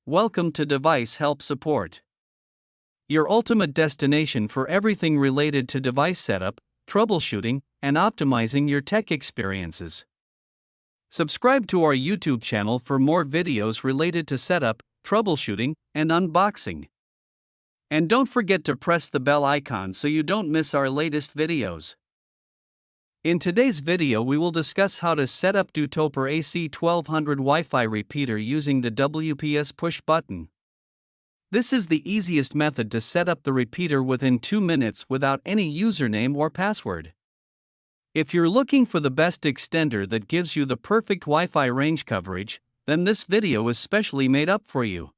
Welcome to Device Help Support, your ultimate destination for everything related to device setup, troubleshooting, and optimizing your tech experiences. Subscribe to our YouTube channel for more videos related to setup, troubleshooting, and unboxing. And don't forget to press the bell icon so you don't miss our latest videos. In today's video we will discuss how to set up Dootoper AC1200 Wi-Fi Repeater using the WPS push button. This is the easiest method to set up the repeater within 2 minutes without any username or password. If you're looking for the best extender that gives you the perfect Wi-Fi range coverage, then this video is specially made up for you.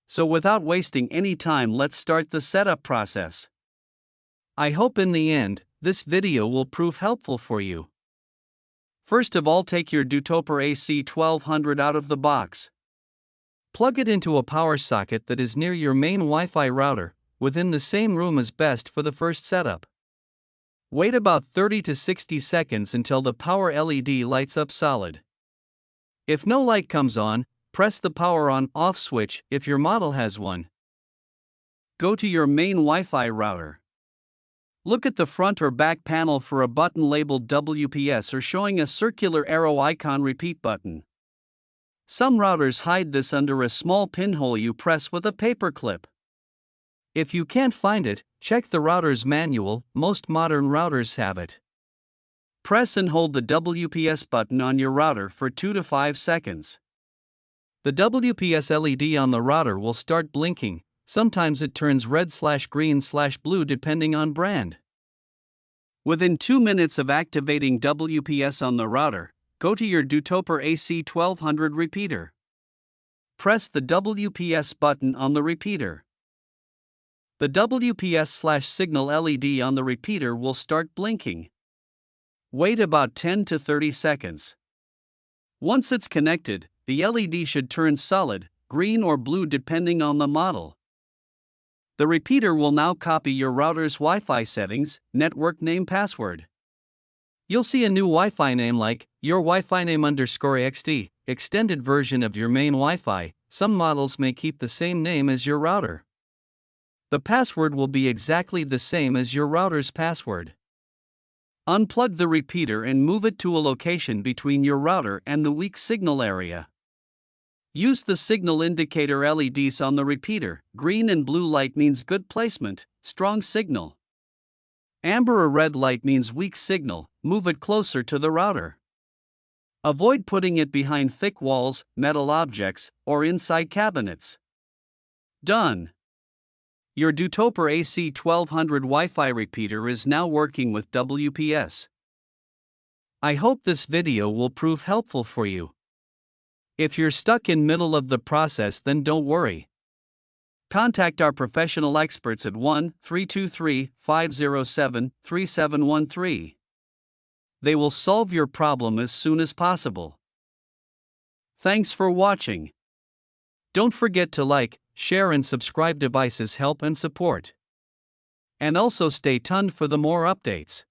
So without wasting any time, let's start the setup process. I hope in the end, this video will prove helpful for you. First of all, take your Dootoper AC1200 out of the box. Plug it into a power socket that is near your main Wi-Fi router, within the same room as best for the first setup. Wait about 30 to 60 seconds until the power LED lights up solid. If no light comes on, press the power on/off switch if your model has one. Go to your main Wi-Fi router. Look at the front or back panel for a button labeled WPS or showing a circular arrow icon repeat button. Some routers hide this under a small pinhole you press with a paper clip. If you can't find it, check the router's manual, most modern routers have it. Press and hold the WPS button on your router for 2 to 5 seconds. The WPS LED on the router will start blinking. Sometimes it turns red/green/blue depending on brand. Within 2 minutes of activating WPS on the router, go to your Dootoper AC1200 repeater. Press the WPS button on the repeater. The WPS/signal LED on the repeater will start blinking. Wait about 10 to 30 seconds. Once it's connected, the LED should turn solid, green or blue depending on the model. The repeater will now copy your router's Wi-Fi settings, network name, password. You'll see a new Wi-Fi name like your Wi-Fi name _XD, extended version of your main Wi-Fi. Some models may keep the same name as your router. The password will be exactly the same as your router's password. Unplug the repeater and move it to a location between your router and the weak signal area. Use the signal indicator LEDs on the repeater. Green and blue light means good placement, strong signal. Amber or red light means weak signal, move it closer to the router. Avoid putting it behind thick walls, metal objects, or inside cabinets. Done. Your Dootoper AC1200 Wi-Fi repeater is now working with WPS. I hope this video will prove helpful for you. If you're stuck in middle of the process, then don't worry. Contact our professional experts at 1-323-507-3713. They will solve your problem as soon as possible. Thanks for watching. Don't forget to like, share and subscribe. Devices Help and Support. And also stay tuned for the more updates.